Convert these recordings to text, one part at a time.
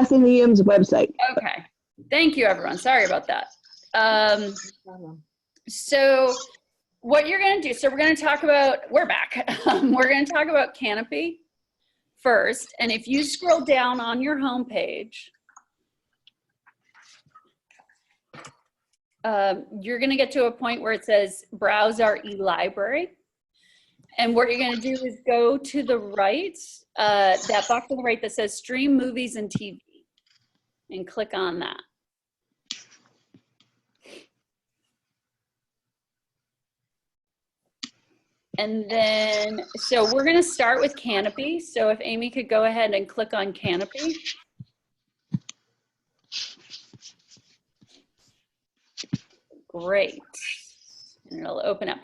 Atheneum's website. Okay. Thank you, everyone. Sorry about that. So what you're going to do, so we're going to talk about, we're back. We're going to talk about Kanopy first. And if you scroll down on your homepage, you're going to get to a point where it says browse our e-library. And what you're going to do is go to the right, that box on the right that says stream movies and TV, and click on that. And then, so we're going to start with Kanopy. So if Amy could go ahead and click on Kanopy. Great. And it'll open up.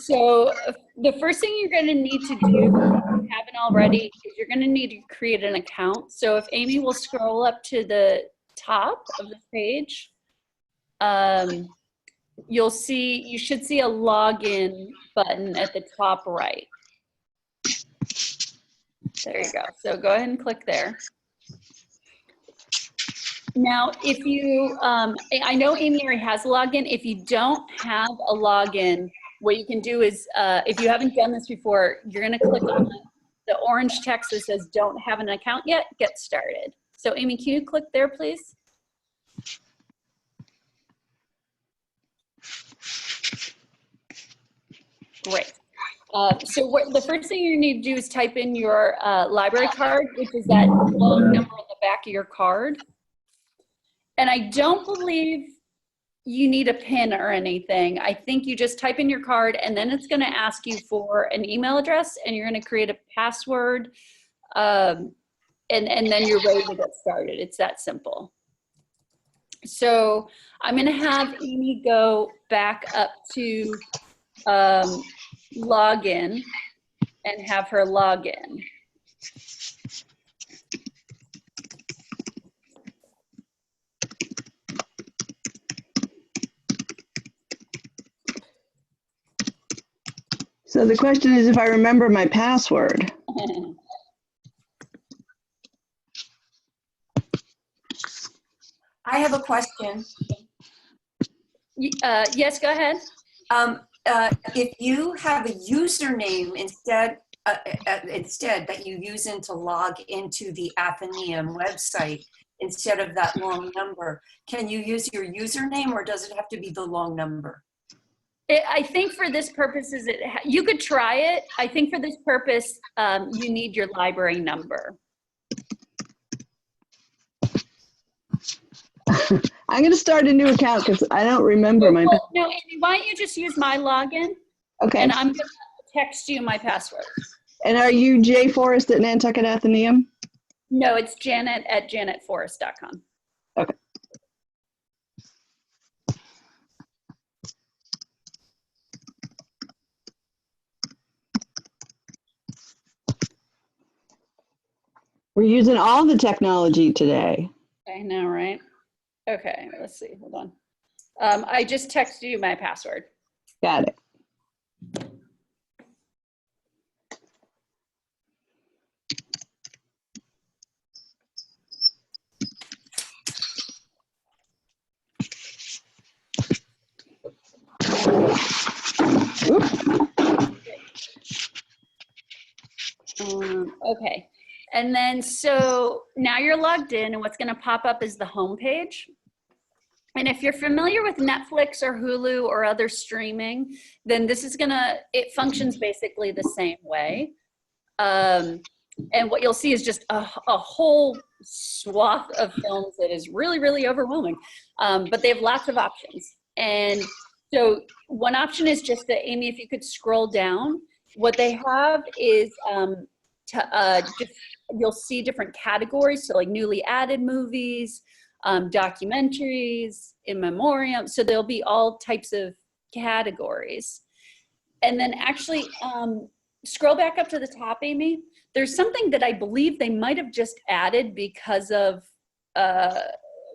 So the first thing you're going to need to do, if you haven't already, is you're going to need to create an account. So if Amy will scroll up to the top of the page, you'll see, you should see a login button at the top right. There you go. So go ahead and click there. Now, if you, I know Amy already has a login. If you don't have a login, what you can do is, if you haven't done this before, you're going to click on the orange text that says don't have an account yet, get started. So Amy, can you click there, please? Great. So the first thing you need to do is type in your library card, which is that long number on the back of your card. And I don't believe you need a PIN or anything. I think you just type in your card, and then it's going to ask you for an email address, and you're going to create a password, and then you're ready to get started. It's that simple. So I'm going to have Amy go back up to login and have her log in. So the question is if I remember my password. I have a question. Yes, go ahead. If you have a username instead that you use to log into the Atheneum website instead of that long number, can you use your username, or does it have to be the long number? I think for this purpose, you could try it. I think for this purpose, you need your library number. I'm going to start a new account because I don't remember my. No, Amy, why don't you just use my login? Okay. And I'm going to text you my password. And are you J Forrest at Nantucket Atheneum? No, it's Janet at janetforrest.com. Okay. We're using all the technology today. I know, right? Okay, let's see. Hold on. I just texted you my password. Got it. Okay. And then, so now you're logged in, and what's going to pop up is the home page. And if you're familiar with Netflix or Hulu or other streaming, then this is it functions basically the same way. And what you'll see is just a whole swath of films that is really, really overwhelming. But they have lots of options. And so one option is just that, Amy, if you could scroll down, what they have is you'll see different categories. So like newly added movies, documentaries, in memoriam. So there'll be all types of categories. And then actually scroll back up to the top, Amy. There's something that I believe they might have just added because of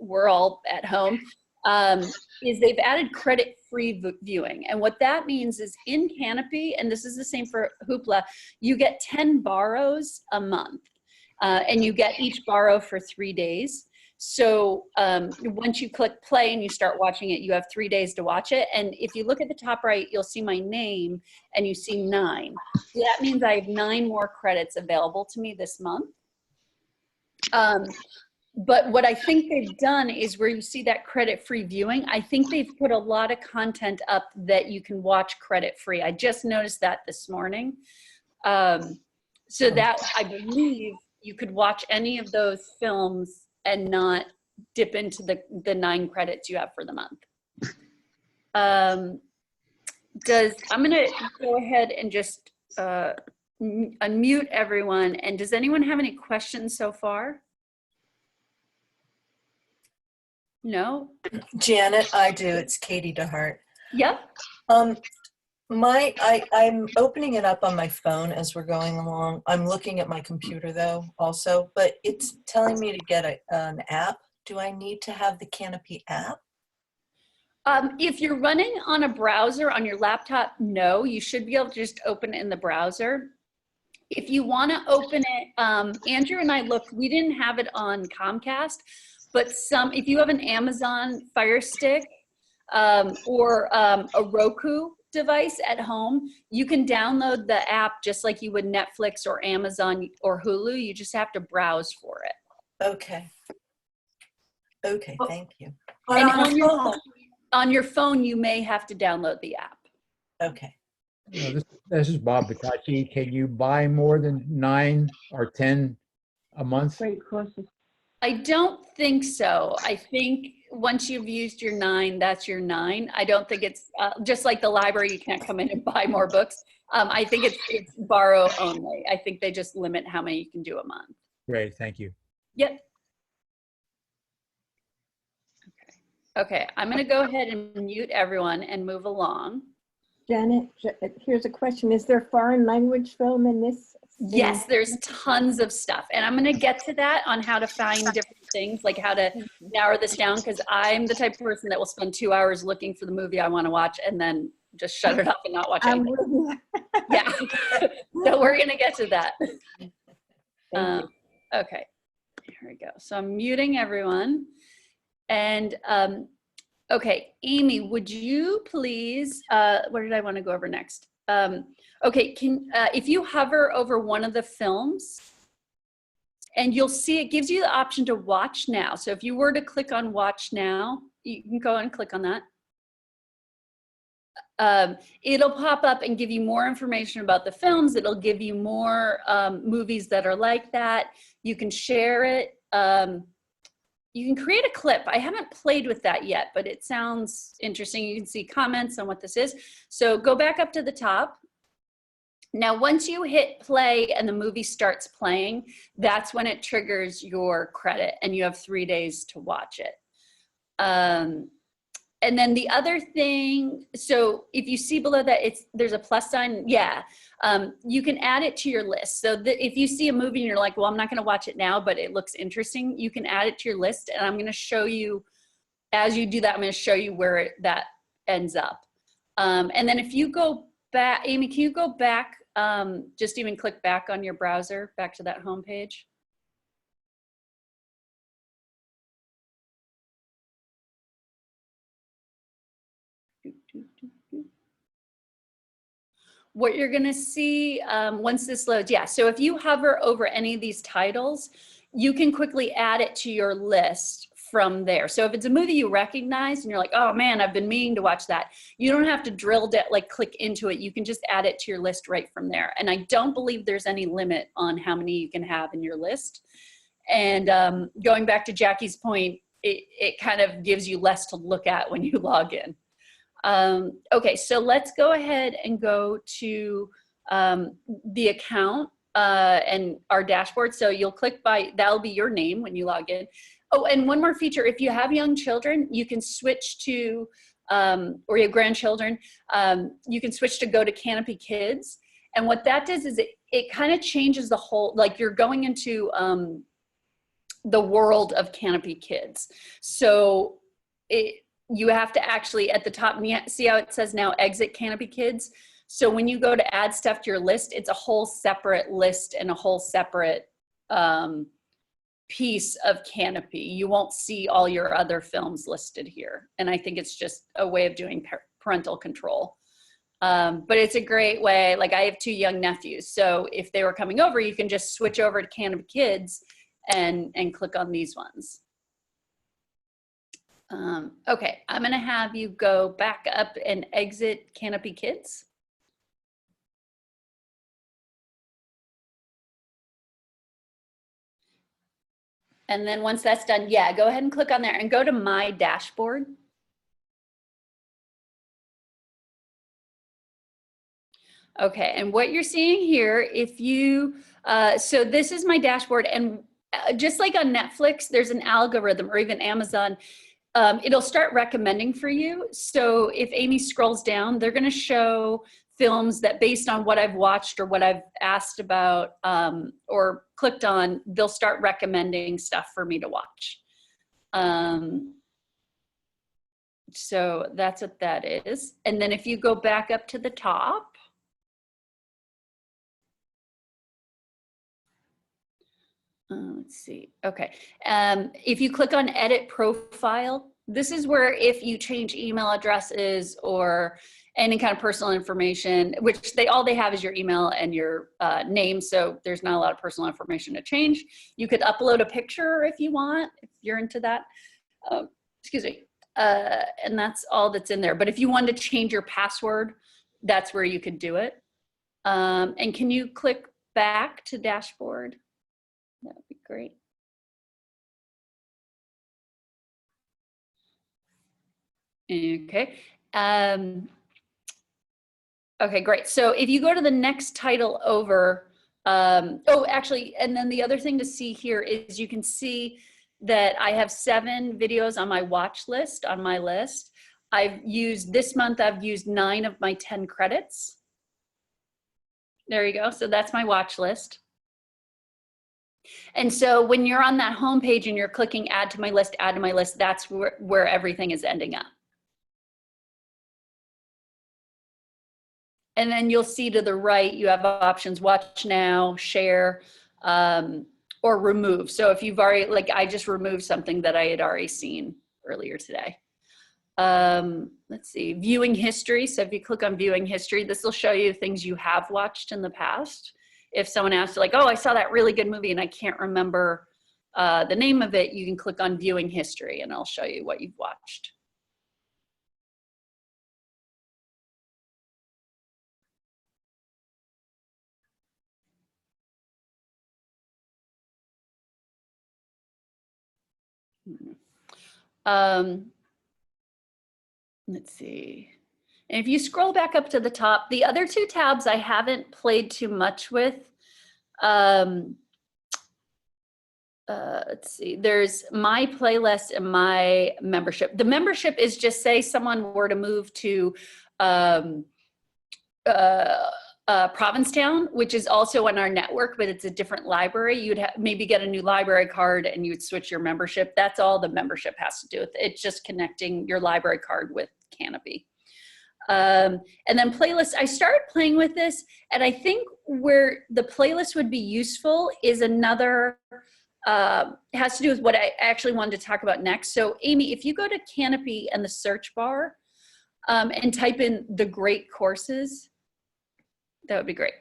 we're all at home, is they've added credit-free viewing. And what that means is in Kanopy, and this is the same for Hoopla, you get 10 borrows a month. and you get each borrow for 3 days. So once you click play and you start watching it, you have 3 days to watch it. And if you look at the top right, you'll see my name and you see 9. So that means I have 9 more credits available to me this month. But what I think they've done is where you see that credit-free viewing, I think they've put a lot of content up that you can watch credit-free. I just noticed that this morning. So that I believe you could watch any of those films and not dip into the 9 credits you have for the month. I'm gonna go ahead and just unmute everyone. And does anyone have any questions so far? No? Janet, I do. It's Katie DeHart. Yep. I'm opening it up on my phone as we're going along. I'm looking at my computer though also, but it's telling me to get an app. Do I need to have the Kanopy app? If you're running on a browser on your laptop, no, you should be able to just open it in the browser. If you want to open it, Andrew and I looked, we didn't have it on Comcast, but if you have an Amazon Fire Stick or a Roku device at home, you can download the app just like you would Netflix or Amazon or Hulu. You just have to browse for it. Okay. Okay, thank you. And on your phone, you may have to download the app. Okay. This is Bob Batachi. Can you buy more than 9 or 10 a month? Great question. I don't think so. I think once you've used your 9, that's your 9. I don't think it's just like the library, you can't come in and buy more books. I think it's borrow only. I think they just limit how many you can do a month. Great, thank you. Yep. Okay, I'm gonna go ahead and mute everyone and move along. Janet, here's a question. Is there foreign language film in this? Yes, there's tons of stuff. And I'm going to get to that on how to find different things, like how to narrow this down, because I'm the type of person that will spend 2 hours looking for the movie I want to watch and then just shut it up and not watch anything. Yeah. So we're going to get to that. Okay, here we go. So I'm muting everyone. And okay, Amy, would you please, what did I want to go over next? Okay, if you hover over one of the films, and you'll see it gives you the option to watch now. So if you were to click on watch now, you can go and click on that. It'll pop up and give you more information about the films. It'll give you more movies that are like that. You can share it. You can create a clip. I haven't played with that yet, but it sounds interesting. You can see comments on what this is. So go back up to the top. Now, once you hit play and the movie starts playing, that's when it triggers your credit and you have 3 days to watch it. And then the other thing, so if you see below that, there's a plus sign, yeah, you can add it to your list. So if you see a movie and you're like, well, I'm not gonna watch it now, but it looks interesting, you can add it to your list. And I'm gonna show you, as you do that, I'm gonna show you where that ends up. And then if you go back, Amy, can you go back, just even click back on your browser, back to that home page? What you're gonna see once this loads, yeah, so if you hover over any of these titles, you can quickly add it to your list from there. So if it's a movie you recognize and you're like, oh man, I've been meaning to watch that, you don't have to drill down, like click into it. You can just add it to your list right from there. And I don't believe there's any limit on how many you can have in your list. And going back to Jackie's point, it kind of gives you less to look at when you log in. Okay, so let's go ahead and go to the account and our dashboard. So you'll click by, that'll be your name when you log in. Oh, and one more feature, if you have young children, you can switch to, or you have grandchildren, you can switch to go to Kanopy Kids. And what that does is it kind of changes the whole, like you're going into the world of Kanopy Kids. So you have to actually, at the top, see how it says now exit Kanopy Kids? So when you go to add stuff to your list, it's a whole separate list and a whole separate piece of Kanopy. You won't see all your other films listed here. And I think it's just a way of doing parental control. But it's a great way. Like, I have 2 young nephews, so if they were coming over, you can just switch over to Kanopy Kids and click on these ones. Okay, I'm gonna have you go back up and exit Kanopy Kids. And then once that's done, yeah, go ahead and click on there and go to My Dashboard. Okay, and what you're seeing here, if you, so this is my dashboard, and just like on Netflix, there's an algorithm, or even Amazon, it'll start recommending for you. So if Amy scrolls down, they're gonna show films that, based on what I've watched or what I've asked about or clicked on, they'll start recommending stuff for me to watch. So that's what that is. And then if you go back up to the top, let's see. Okay. If you click on edit profile, this is where if you change email addresses or any kind of personal information, which all they have is your email and your name. So there's not a lot of personal information to change. You could upload a picture if you want, if you're into that. Excuse me. And that's all that's in there. But if you wanted to change your password, that's where you could do it. And can you click back to dashboard? That would be great. Okay. Okay, great. So if you go to the next title over, oh, actually, and then the other thing to see here is you can see that I have 7 videos on my watch list, on my list. This month, I've used 9 of my 10 credits. There you go. So that's my watch list. And so when you're on that home page and you're clicking add to my list, that's where everything is ending up. And then you'll see to the right, you have options, watch now, share, or remove. So if you've already, like, I just removed something that I had already seen earlier today. Let's see, viewing history. So if you click on viewing history, this will show you things you have watched in the past. If someone asks, like, oh, I saw that really good movie and I can't remember the name of it, you can click on viewing history and I'll show you what you've watched. Let's see. And if you scroll back up to the top, the other 2 tabs I haven't played too much with. Let's see, there's my playlist and my membership. The membership is just, say someone were to move to Provincetown, which is also on our network, but it's a different library. You'd maybe get a new library card and you would switch your membership. That's all the membership has to do with it. It's just connecting your library card with Kanopy. And then playlists, I started playing with this, and I think where the playlist would be useful is another, has to do with what I actually wanted to talk about next. So Amy, if you go to Kanopy and the search bar and type in the great courses, that would be great.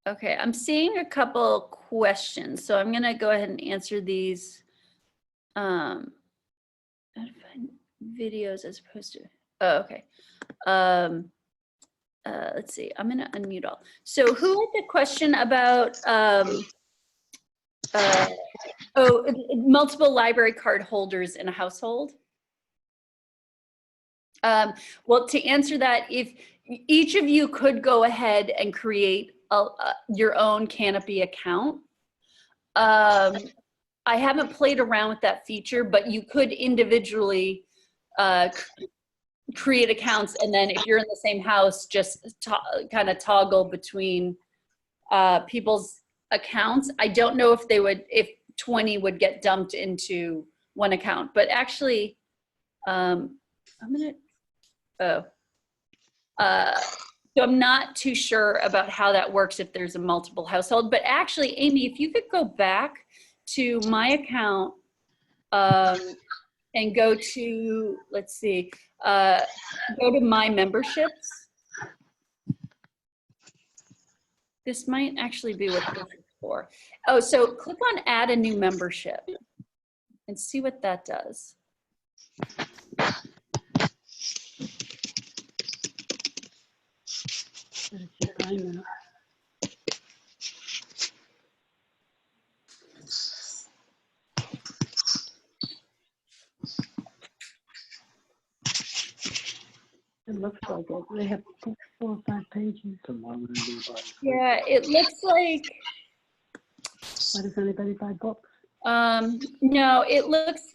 Okay, I'm seeing a couple questions, so I'm gonna go ahead and answer these. How to find videos as opposed to, oh, okay. Let's see, I'm gonna unmute all. So who had the question about, multiple library card holders in a household? Well, to answer that, if each of you could go ahead and create your own Kanopy account. I haven't played around with that feature, but you could individually create accounts, and then if you're in the same house, just kind of toggle between people's accounts. I don't know if if 20 would get dumped into one account, but actually, so I'm not too sure about how that works if there's a multiple household, but actually, Amy, if you could go back to my account and go to, let's see, go to my memberships. This might actually be what this is for. Oh, so click on add a new membership and see what that does. It looks like it. They have 4 or 5 pages. Yeah, it looks like, Why does anybody buy books? no, it looks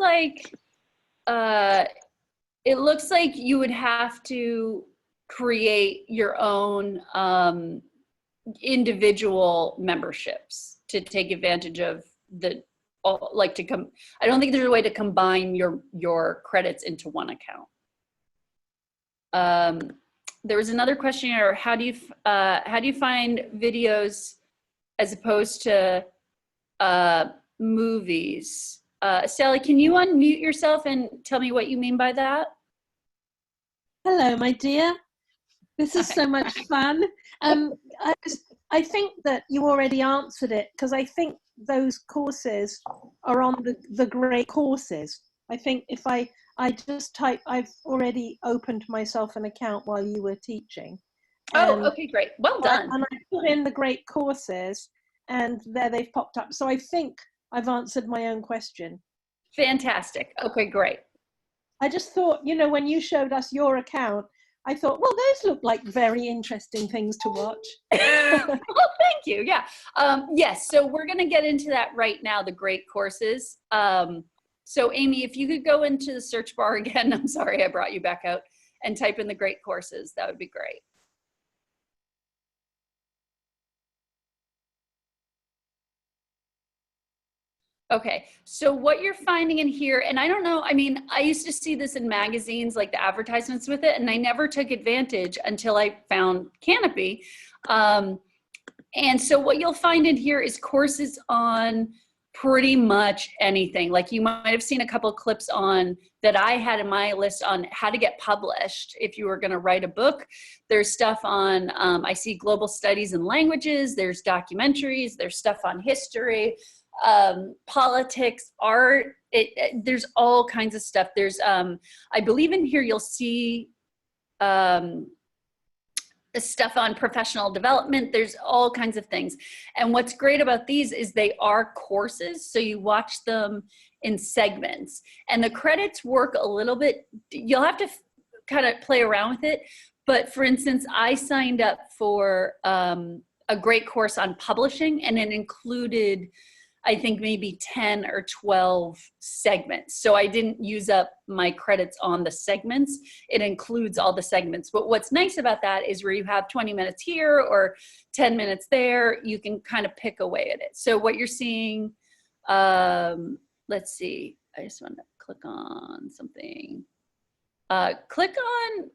like you would have to create your own individual memberships to take advantage of the, like to come. I don't think there's a way to combine your credits into one account. There was another question here. How do you find videos as opposed to movies? Sally, can you unmute yourself and tell me what you mean by that? Hello, my dear. This is so much fun. I think that you already answered it, because I think those courses are on the great courses. I think if I just type, I've already opened myself an account while you were teaching. Oh, okay, great. Well done. And I put in the great courses, and there they've popped up. So I think I've answered my own question. Fantastic. Okay, great. I just thought, you know, when you showed us your account, I thought, well, those look like very interesting things to watch. Well, thank you. Yeah. Yes. So we're going to get into that right now, the great courses. So Amy, if you could go into the search bar again, I'm sorry I brought you back out, and type in the great courses, that would be great. Okay, so what you're finding in here, and I don't know, I mean, I used to see this in magazines, like the advertisements with it, and I never took advantage until I found Kanopy. And so what you'll find in here is courses on pretty much anything. Like you might have seen a couple clips on that I had in my list on how to get published if you were going to write a book. There's stuff on, I see global studies and languages, there's documentaries, there's stuff on history, politics, art, there's all kinds of stuff. There's, I believe in here you'll see stuff on professional development. There's all kinds of things. And what's great about these is they are courses, so you watch them in segments. And the credits work a little bit, you'll have to kind of play around with it. But for instance, I signed up for a great course on publishing, and it included, I think, maybe 10 or 12 segments. So I didn't use up my credits on the segments. It includes all the segments. But what's nice about that is where you have 20 minutes here or 10 minutes there, you can kind of pick away at it. So what you're seeing, let's see, I just want to click on something. Click on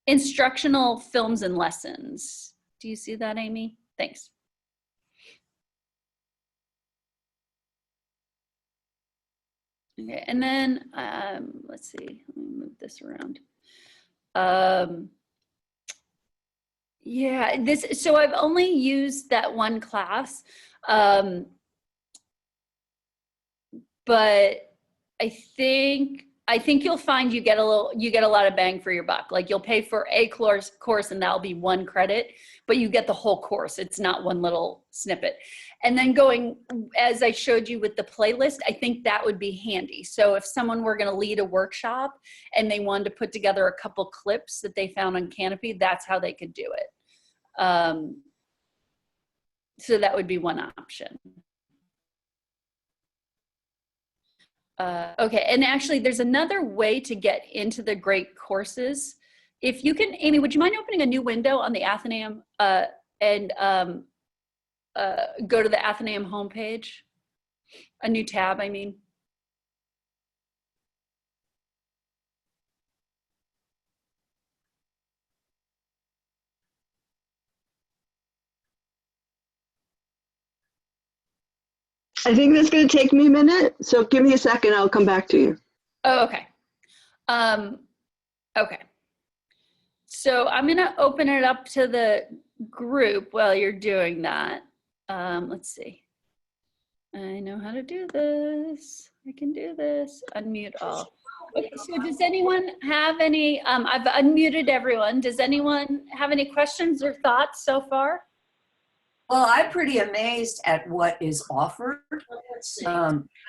Instructional Films and Lessons. Do you see that, Amy? Thanks. Okay, and then let's see, let me move this around. Yeah, so I've only used that one class, but I think you'll find you get a lot of bang for your buck. Like you'll pay for a course and that'll be 1 credit, but you get the whole course. It's not one little snippet. And then going, as I showed you with the playlist, I think that would be handy. So if someone were going to lead a workshop and they wanted to put together a couple clips that they found on Kanopy, that's how they could do it. So that would be one option. Okay, and actually there's another way to get into the great courses. If you can, Amy, would you mind opening a new window on the Atheneum and go to the Atheneum homepage? A new tab, I mean. I think that's going to take me a minute, so give me a second. I'll come back to you. Oh, okay. Okay. So I'm going to open it up to the group while you're doing that. Let's see. I know how to do this. I can do this. Unmute all. Okay, so does anyone have any, I've unmuted everyone. Does anyone have any questions or thoughts so far? Well, I'm pretty amazed at what is offered.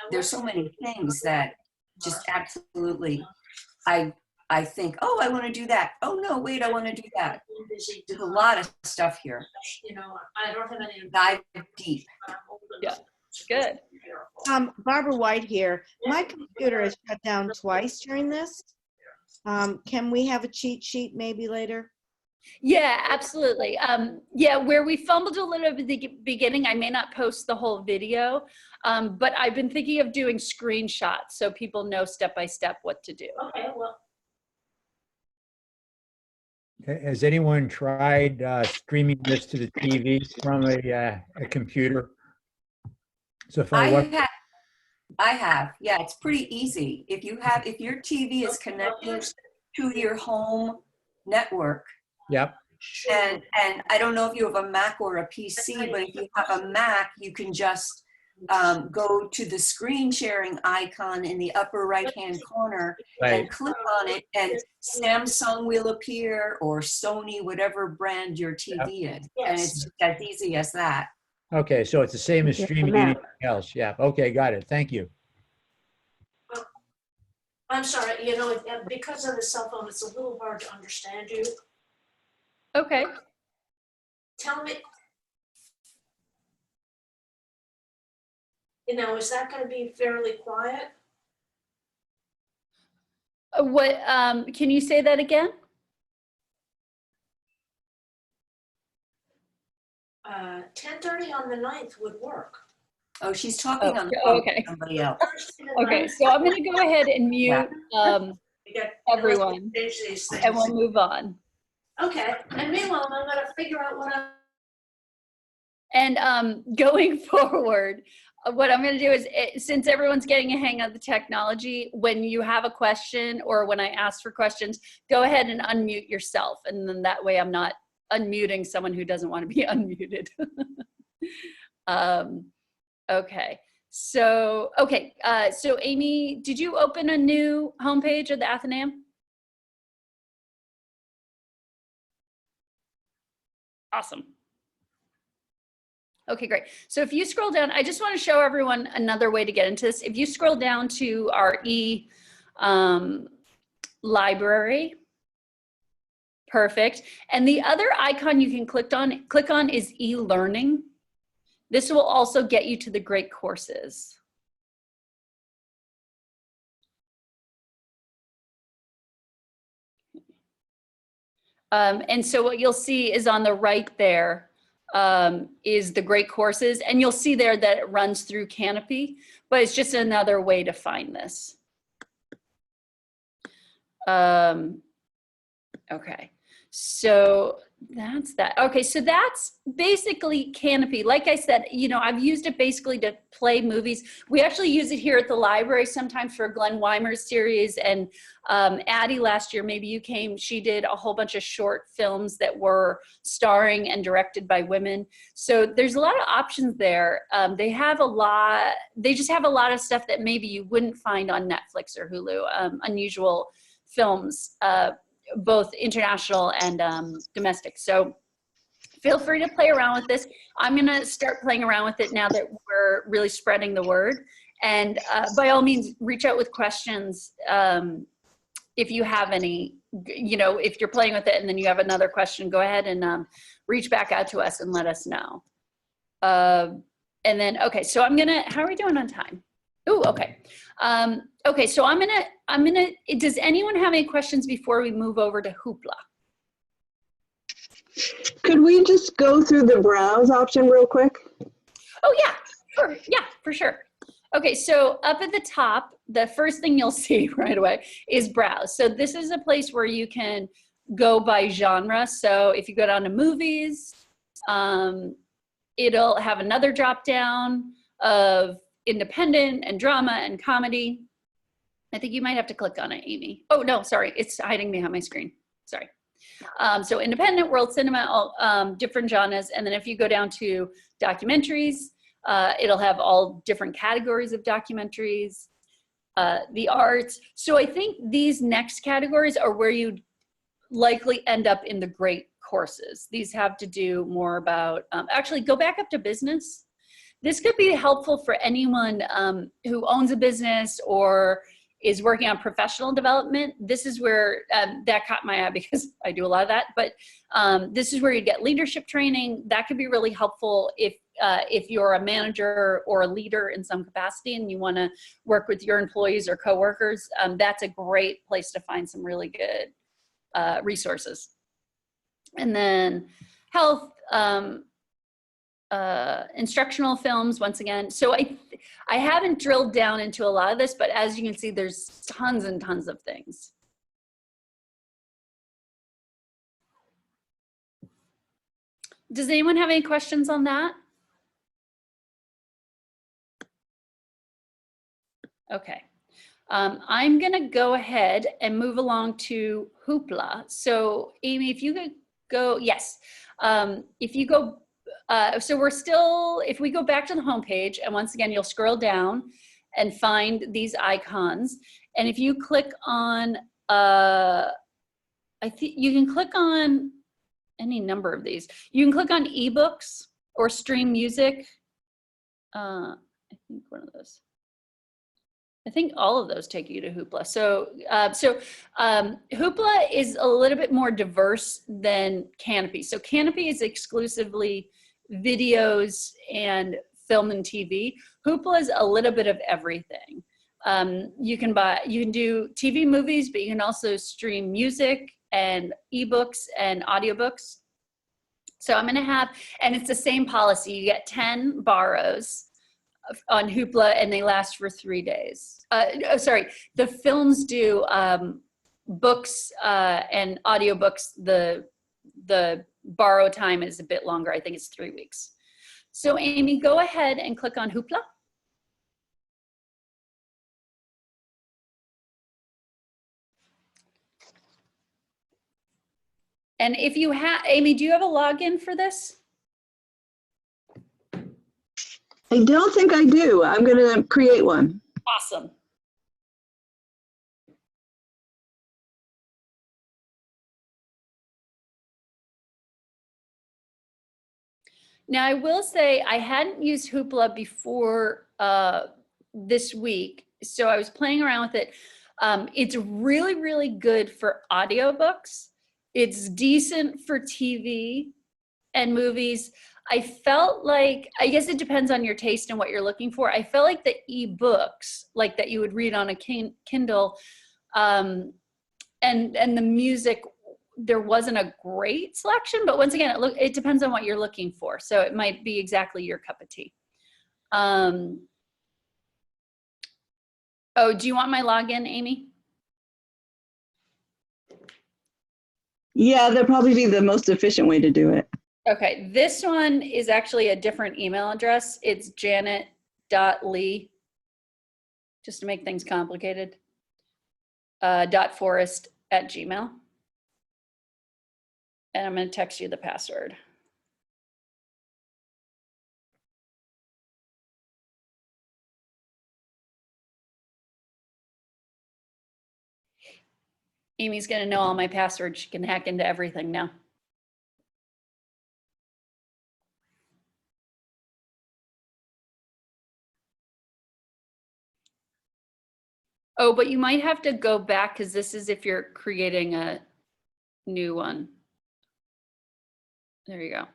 There's so many things that just absolutely, I think, oh, I want to do that. Oh, no, wait, I want to do that. There's a lot of stuff here. I don't have any. Dive deep. Yeah, good. Barbara White here. My computer is shut down twice during this. Can we have a cheat sheet maybe later? Yeah, absolutely. Yeah, where we fumbled a little bit at the beginning, I may not post the whole video, but I've been thinking of doing screenshots so people know step by step what to do. Okay, well. Has anyone tried streaming this to the TV from a computer? So if I I have. Yeah, it's pretty easy. If your TV is connected to your home network. Yep. And I don't know if you have a Mac or a PC, but if you have a Mac, you can just go to the screen sharing icon in the upper right-hand corner and click on it, and Samsung will appear, or Sony, whatever brand your TV is. And it's just as easy as that. Okay, so it's the same as streaming anything else. Yeah. Okay, got it. Thank you. I'm sorry, because of the cell phone, it's a little hard to understand you. Okay. Tell me, is that going to be fairly quiet? What, can you say that again? 10:30 on the 9th would work. Oh, she's talking on the phone to somebody else. Okay, so I'm going to go ahead and mute everyone, and we'll move on. Okay, and meanwhile, I'm going to figure out what I'm... And going forward, what I'm going to do is, since everyone's getting a hang of the technology, when you have a question or when I ask for questions, go ahead and unmute yourself. And then that way I'm not unmuting someone who doesn't want to be unmuted. Okay. So, so Amy, did you open a new homepage of the Atheneum? Awesome. Okay, great. So if you scroll down, I just want to show everyone another way to get into this. If you scroll down to our library, perfect. And the other icon you can click on is e-learning. This will also get you to the great courses. And so what you'll see is on the right there is the great courses, and you'll see there that it runs through Kanopy, but it's just another way to find this. Okay, so that's that. Okay, so that's basically Kanopy. Like I said, I've used it basically to play movies. We actually use it here at the library sometimes for Glenn Weimer's series, and Addie last year, maybe you came, she did a whole bunch of short films that were starring and directed by women. So there's a lot of options there. They just have a lot of stuff that maybe you wouldn't find on Netflix or Hulu, unusual films, both international and domestic. So feel free to play around with this. I'm gonna start playing around with it now that we're really spreading the word. And by all means, reach out with questions if you have any, if you're playing with it and then you have another question, go ahead and reach back out to us and let us know. And then, okay, so how are we doing on time? Oh, okay. Okay, so I'm gonna, does anyone have any questions before we move over to Hoopla? Could we just go through the browse option real quick? Oh yeah, sure. Yeah, for sure. Okay, so up at the top, the first thing you'll see right away is browse. So this is a place where you can go by genre. So if you go down to movies, it'll have another drop down of independent and drama and comedy. I think you might have to click on it, Amy. Oh no, sorry, it's hiding behind my screen. Sorry. So independent, world cinema, all different genres. And then if you go down to documentaries, it'll have all different categories of documentaries, the arts. So I think these next categories are where you likely end up in the great courses. These have to do more about, actually go back up to business. This could be helpful for anyone who owns a business or is working on professional development. This is where that caught my eye because I do a lot of that, but this is where you get leadership training. That could be really helpful if you're a manager or a leader in some capacity and you wanna work with your employees or coworkers. That's a great place to find some really good resources. And then health, instructional films, once again. So I haven't drilled down into a lot of this, but as you can see, there's tons and tons of things. Does anyone have any questions on that? Okay. I'm gonna go ahead and move along to Hoopla. So Amy, if you could go, yes. If you go, so we're still, if we go back to the homepage, and once again, you'll scroll down and find these icons. And if you click on, I think you can click on any number of these. You can click on ebooks or stream music. I think one of those. I think all of those take you to Hoopla. So, Hoopla is a little bit more diverse than Kanopy. So Kanopy is exclusively videos and film and TV. Hoopla is a little bit of everything. You can do TV movies, but you can also stream music and ebooks and audiobooks. So I'm gonna have, and it's the same policy. You get 10 borrows on Hoopla and they last for 3 days. Sorry, the films do books and audiobooks. The borrow time is a bit longer. I think it's 3 weeks. So Amy, go ahead and click on Hoopla. And if you have, Amy, do you have a login for this? I don't think I do. I'm going to create one. Awesome. Now I will say I hadn't used Hoopla before this week, so I was playing around with it. It's really, really good for audiobooks. It's decent for TV and movies. I felt like, I guess it depends on your taste and what you're looking for. I felt like the ebooks, like that you would read on a Kindle, and the music, there wasn't a great selection, but once again, it depends on what you're looking for. So it might be exactly your cup of tea. Oh, do you want my login, Amy? Yeah, that'd probably be the most efficient way to do it. Okay, this one is actually a different email address. It's janet.lee, just to make things complicated, .forest@gmail. And I'm going to text you the password. Amy's going to know all my passwords. She can hack into everything now. Oh, but you might have to go back because this is if you're creating a new one. There you go.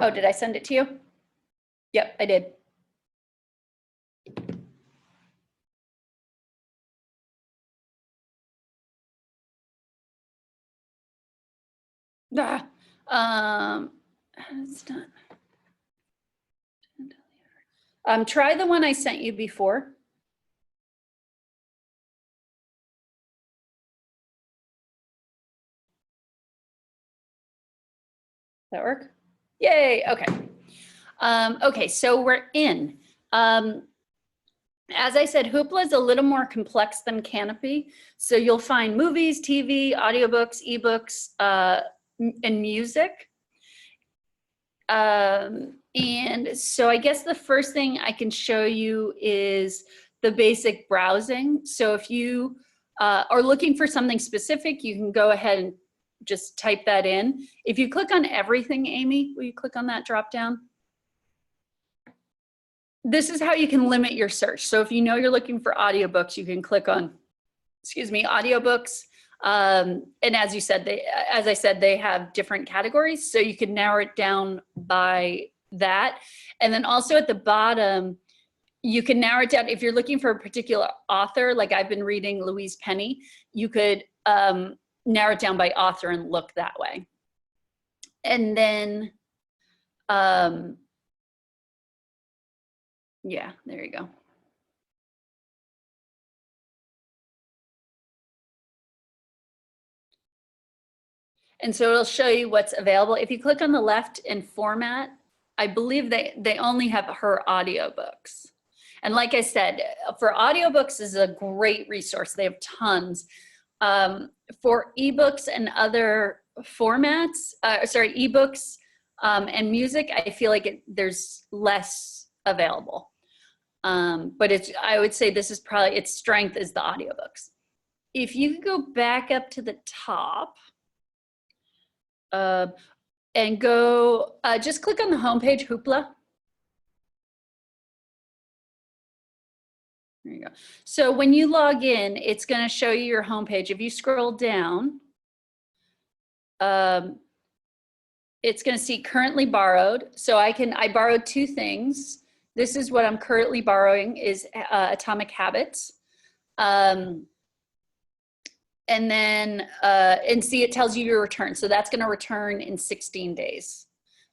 Oh, did I send it to you? Yep, I did. It's not. Try the one I sent you before. That work? Yay, okay. Okay, so we're in. As I said, Hoopla is a little more complex than Kanopy. So you'll find movies, TV, audiobooks, ebooks, and music. And so I guess the first thing I can show you is the basic browsing. So if you are looking for something specific, you can go ahead and just type that in. If you click on everything, Amy, will you click on that drop down? This is how you can limit your search. So if you know you're looking for audiobooks, you can click on, excuse me, audiobooks. And as you said, as I said, they have different categories. So you can narrow it down by that. And then also at the bottom, you can narrow it down. If you're looking for a particular author, like I've been reading Louise Penny, you could narrow it down by author and look that way. And then, yeah, there you go. And so it'll show you what's available. If you click on the left in format, I believe they only have her audiobooks. And like I said, for audiobooks is a great resource. They have tons. For ebooks and other formats, ebooks and music, I feel like there's less available. But I would say this is probably, its strength is the audiobooks. If you could go back up to the top, and go, just click on the homepage, Hoopla. There you go. So when you log in, it's going to show you your homepage. If you scroll down, it's going to see currently borrowed. So I borrowed 2 things. This is what I'm currently borrowing is Atomic Habits. And then, and see, it tells you your return. So that's going to return in 16 days.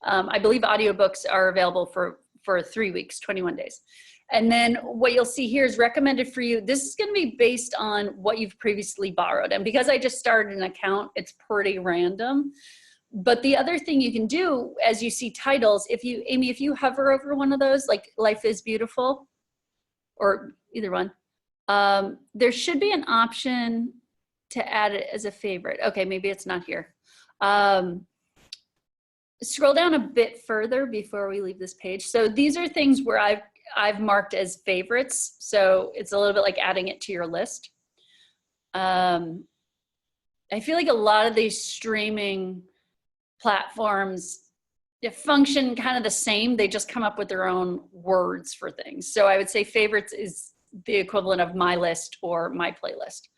I believe audiobooks are available for 3 weeks, 21 days. And then what you'll see here is recommended for you. This is going to be based on what you've previously borrowed. And because I just started an account, it's pretty random. But the other thing you can do, as you see titles, Amy, if you hover over one of those, like Life is Beautiful, or either one, there should be an option to add it as a favorite. Okay, maybe it's not here. Scroll down a bit further before we leave this page. So these are things where I've marked as favorites. So it's a little bit like adding it to your list. I feel like a lot of these streaming platforms, they function kind of the same. They just come up with their own words for things. So I would say favorites is the equivalent of my list or my playlist.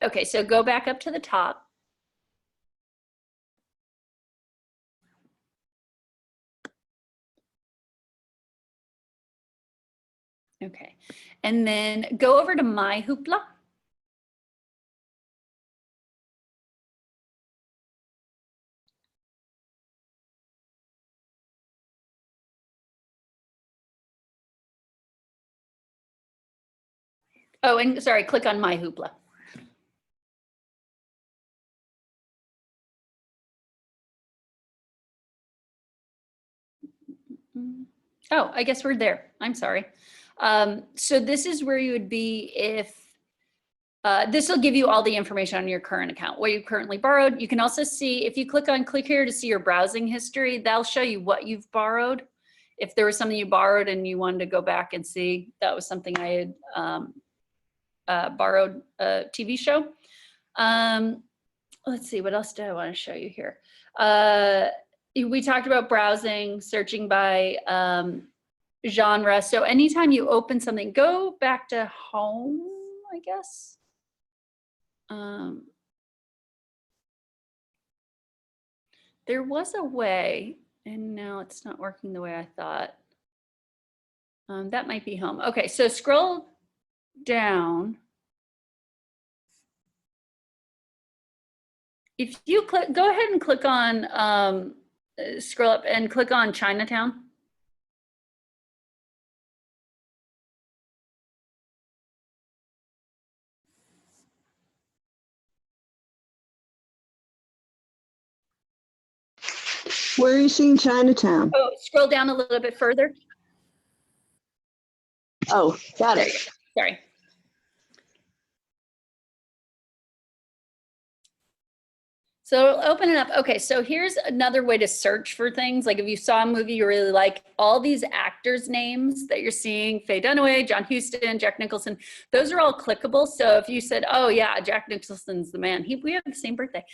Okay, so go back up to the top. Okay, and then go over to My Hoopla. Oh, and sorry, click on My Hoopla. Oh, I guess we're there. I'm sorry. So this is where you would be if, this will give you all the information on your current account, what you currently borrowed. You can also see, if you click here to see your browsing history, that'll show you what you've borrowed. If there was something you borrowed and you wanted to go back and see, that was something I had borrowed a TV show. Let's see, what else do I want to show you here? We talked about browsing, searching by genre. So anytime you open something, go back to home, I guess. There was a way, And now it's not working the way I thought. That might be home. Okay, so scroll down. If you click, go ahead and click on, scroll up and click on Chinatown. Where are you seeing Chinatown? Oh, scroll down a little bit further. Oh, got it. Sorry. So it'll open it up. Okay, so here's another way to search for things. Like if you saw a movie you really like, all these actors' names that you're seeing, Faye Dunaway, John Huston, Jack Nicholson, those are all clickable. So if you said, oh yeah, Jack Nicholson's the man, we have the same birthday.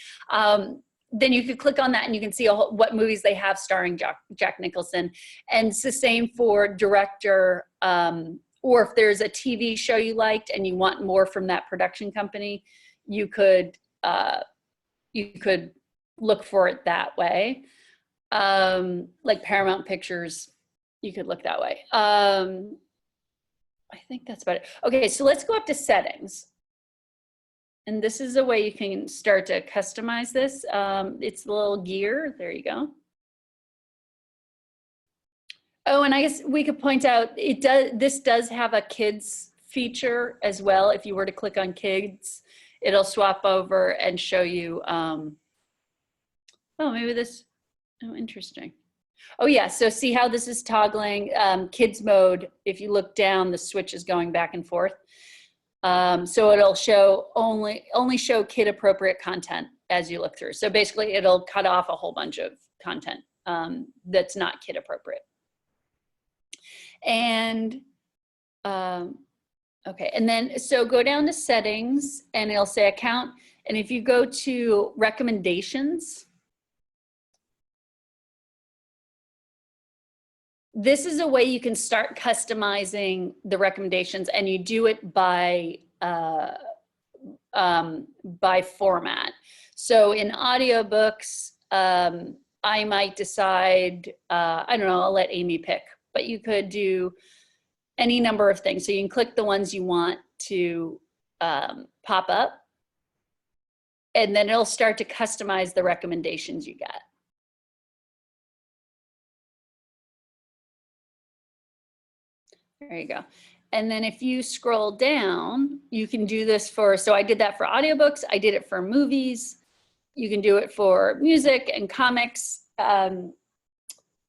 Then you could click on that and you can see what movies they have starring Jack Nicholson. And it's the same for director, or if there's a TV show you liked and you want more from that production company, you could look for it that way. Like Paramount Pictures, you could look that way. I think that's about it. Okay, so let's go up to settings. And this is a way you can start to customize this. It's the little gear, there you go. Oh, and I guess we could point out, this does have a kids feature as well. If you were to click on kids, it'll swap over and show you, oh, maybe this, oh, interesting. Oh yeah, so see how this is toggling kids mode. If you look down, the switch is going back and forth. So it'll show only show kid appropriate content as you look through. So basically it'll cut off a whole bunch of content that's not kid appropriate. And okay, and then so go down to settings and it'll say account. And if you go to recommendations, this is a way you can start customizing the recommendations, and you do it by format. So in audiobooks, I might decide, I don't know, I'll let Amy pick, but you could do any number of things. So you can click the ones you want to pop up, and then it'll start to customize the recommendations you get. There you go. And then if you scroll down, you can do this for, so I did that for audiobooks, I did it for movies, you can do it for music and comics. And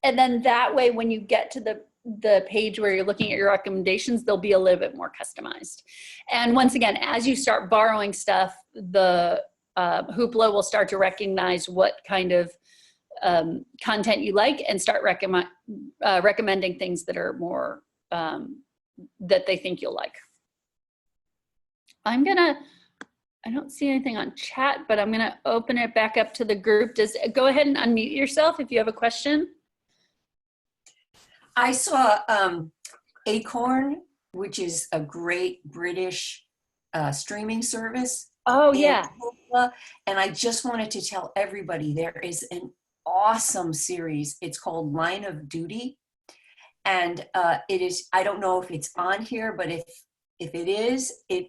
then that way, when you get to the page where you're looking at your recommendations, they'll be a little bit more customized. And once again, as you start borrowing stuff, the Hoopla will start to recognize what kind of content you like and start recommending things that are more that they think you'll like. I don't see anything on chat, but I'm gonna open it back up to the group. Go ahead and unmute yourself if you have a question. I saw Acorn, which is a great British streaming service. Oh yeah. And I just wanted to tell everybody there is an awesome series. It's called Line of Duty. And it is, I don't know if it's on here, but if it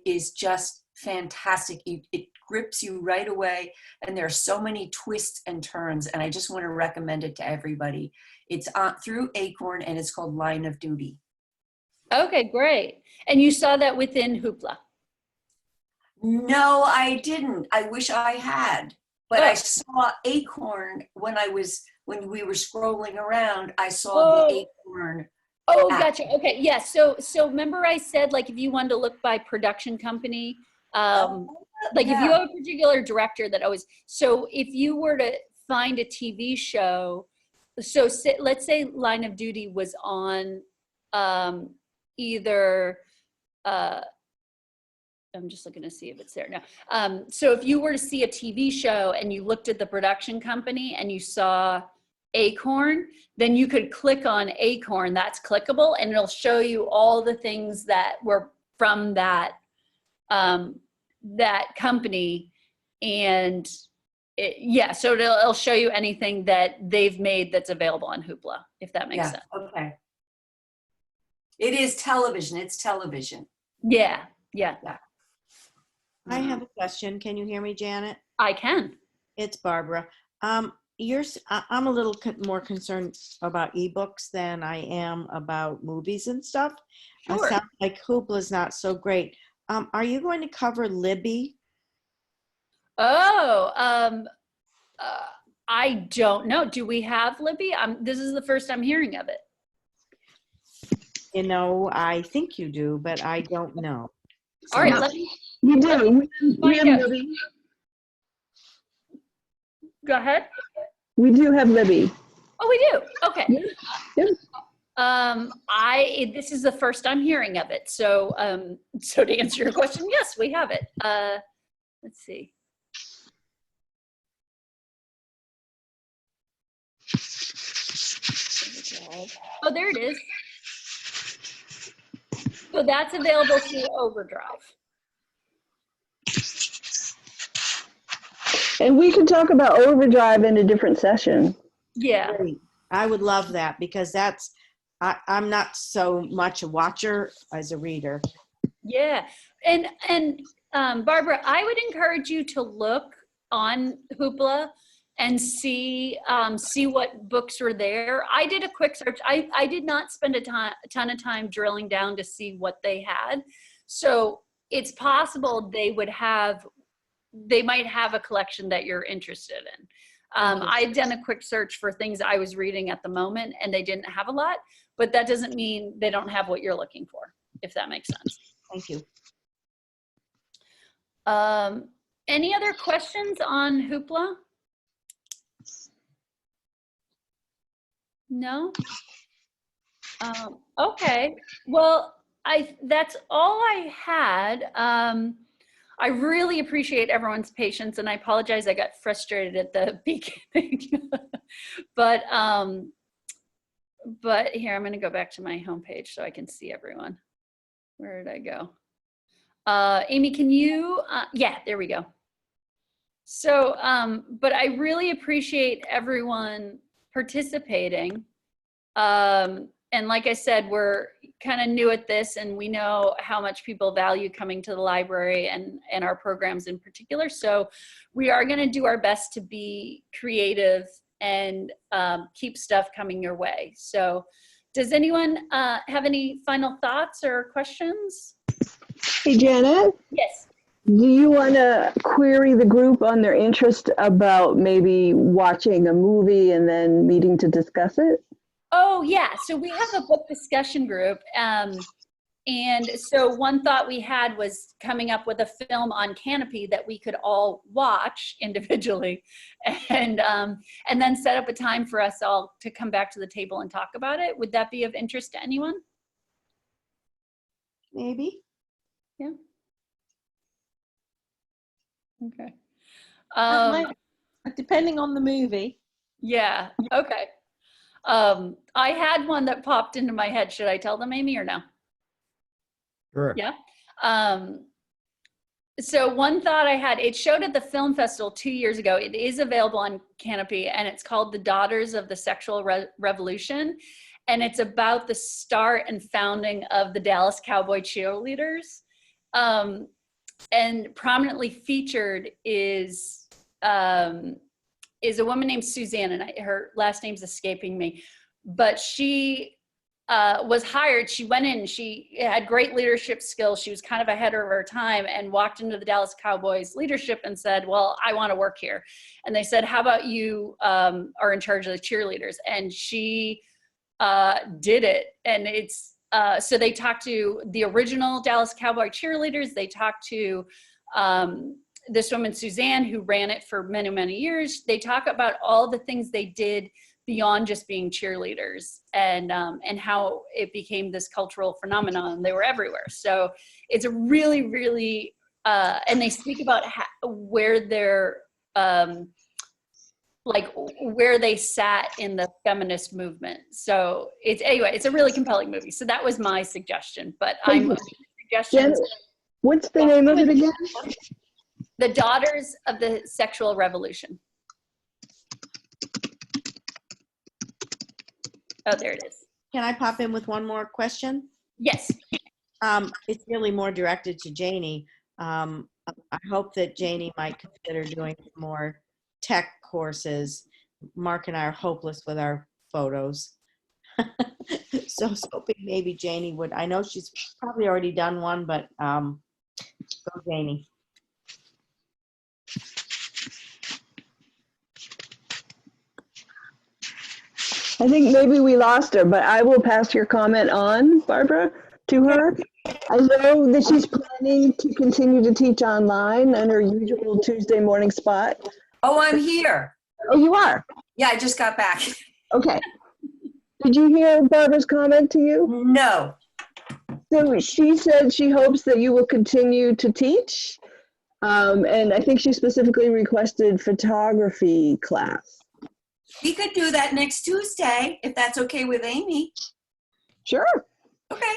is just fantastic. It grips you right away. And there are so many twists and turns. And I just want to recommend it to everybody. It's on through Acorn and it's called Line of Duty. Okay, great. And you saw that within Hoopla? No, I didn't. I wish I had. But I saw Acorn when we were scrolling around. I saw the Acorn. Oh, gotcha. Okay, yes. Yeah, so remember I said, like, if you wanted to look by production company, like if you have a particular director that always, so if you were to find a TV show, so let's say Line of Duty was on either, I'm just looking to see if it's there now. So if you were to see a TV show and you looked at the production company and you saw Acorn, then you could click on Acorn, that's clickable, and it'll show you all the things that were from that that company, and Yeah, so it'll show you anything that they've made that's available on Hoopla, if that makes Yeah, sense. okay. It is television, it's television. Yeah, yeah, I have a question. Can you hear me, Janet? I can. It's Barbara. I'm a little more concerned about ebooks than I am about movies and stuff. Sure. It sounds like Hoopla's not so great. Are you going to cover Libby? Oh, I don't know. Do we have Libby? This is the first I'm hearing of it. You know, I think you do, but I don't know. All right, let me We do. We find have out. Libby. Go ahead. We do have Libby. Oh, we do. Okay. Yep. This is the first I'm hearing of it. So, so to answer your question, yes, we have it. Let's see. Oh, there it is. So that's available through Overdrive. And we can talk about Overdrive in a different session. Yeah. Great. I would love that because I'm not so much a watcher as a reader. Yeah. And Barbara, I would encourage you to look on Hoopla and see what books are there. I did a quick search. I did not spend a ton of time drilling down to see what they had. So it's possible they might have a collection that you're interested in. I've done a quick search for things I was reading at the moment and they didn't have a lot, but that doesn't mean they don't have what you're looking for, if that makes sense. Thank you. Any other questions on Hoopla? No? Okay, well, that's all I had. I really appreciate everyone's patience and I apologize I got frustrated at the beginning. But here, I'm gonna go back to my homepage so I can see everyone. Where did I go? Amy, can you, yeah, there we go. So, but I really appreciate everyone participating. And like I said, we're kind of new at this and we know how much people value coming to the library and our programs in particular. So we are going to do our best to be creative and keep stuff coming your way. So does anyone have any final thoughts or questions? Hey, Janet, Yes. do you want to query the group on their interest about maybe watching a movie and then meeting to discuss it? Oh yeah, so we have a book discussion group. And so one thought we had was coming up with a film on Kanopy that we could all watch individually and then set up a time for us all to come back to the table and talk about it. Would that be of interest to anyone? Maybe. Yeah. Okay. Depending on the movie. Yeah, okay. I had one that popped into my head. Should I tell them, Amy, or no? Sure. Yeah. So one thought I had, it showed at the film festival 2 years ago. It is available on Kanopy and it's called The Daughters of the Sexual Revolution. And it's about the start and founding of the Dallas Cowboy cheerleaders. And prominently featured is a woman named Suzanne, and her last name's escaping me, but she was hired. She went in, she had great leadership skills. She was kind of ahead of her time and walked into the Dallas Cowboys leadership and said, well, I want to work here. And they said, how about you are in charge of the cheerleaders? And she did it. And it's, so they talked to the original Dallas Cowboy cheerleaders. They talked to this woman, Suzanne, who ran it for many, many years. They talk about all the things they did beyond just being cheerleaders and how it became this cultural phenomenon. They were everywhere. So it's a really, really, and they speak about where they're, like where they sat in the feminist movement. So anyway, it's a really compelling movie. So that was my suggestion, but I'm suggestions. What's the name of it again? The Daughters of the Sexual Revolution. Oh, there it is. Can I pop in with one more question? Yes. It's really more directed to Janie. I hope that Janie might consider doing some more tech courses. Mark and I are hopeless with our photos. So I was hoping maybe Janie would. I know she's probably already done one, but go Janie. I think maybe we lost her, but I will pass your comment on, Barbara, to her. I know that she's planning to continue to teach online in her usual Tuesday morning spot. Oh, I'm here. Oh, you are? Yeah, I just got back. Okay. Did you hear Barbara's comment to you? No. So she said she hopes that you will continue to teach. And I think she specifically requested photography class. We could do that next Tuesday, if that's okay with Amy. Sure. Okay.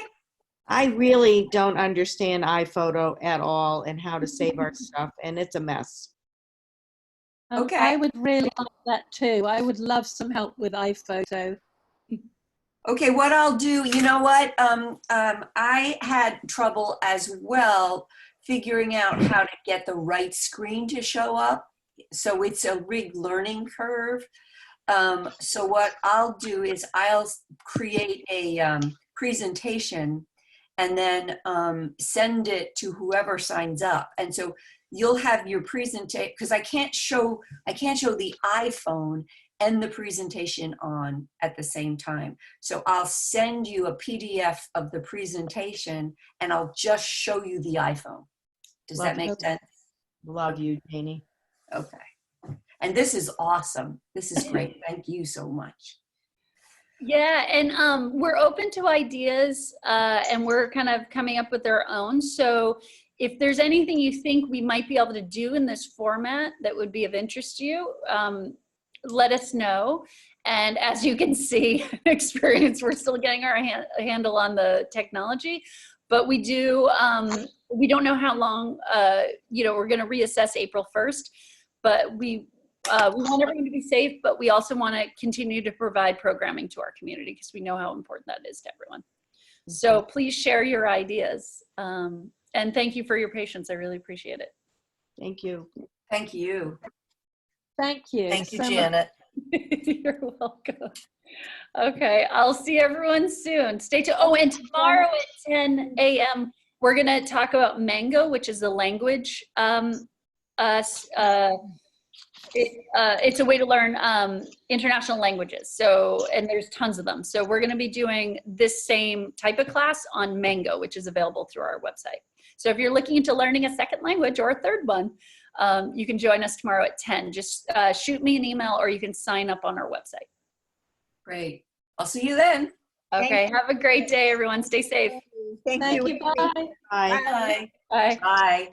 I really don't understand iPhoto at all and how to save our stuff, and it's a mess. Okay. I would really like that too. I would love some help with iPhoto. Okay, what I'll do, you know what? I had trouble as well figuring out how to get the right screen to show up. So it's a big learning curve. So what I'll do is I'll create a presentation and then send it to whoever signs up. And so you'll have your presentation, because I can't show the iPhone and the presentation on at the same time. So I'll send you a PDF of the presentation and I'll just show you the iPhone. Does that make sense? Love you, Janie. Okay. And this is awesome. This is great. Thank you so much. Yeah, and we're open to ideas, and we're kind of coming up with our own. So if there's anything you think we might be able to do in this format that would be of interest to you, let us know. And as you can see, experience, we're still getting our handle on the technology, but we don't know how long, we're going to reassess April 1st, but we want everyone to be safe, but we also want to continue to provide programming to our community because we know how important that is to everyone. So please share your ideas. And thank you for your patience. I really appreciate it. Thank you. Thank you. Thank you. Thank you, so much. Janet. You're welcome. Okay, I'll see everyone soon. Stay tuned. Oh, and tomorrow at 10 a.m., we're going to talk about Mango, which is a language. It's a way to learn international languages. So, and there's tons of them. So we're going to be doing this same type of class on Mango, which is available through our website. So if you're looking into learning a second language or a third one, you can join us tomorrow at 10. Just shoot me an email or you can sign up on our website. Great. I'll see you then. Okay, have a great day, everyone. Stay safe. Thank Thank you. you. Bye. Bye. Bye. Bye. Bye.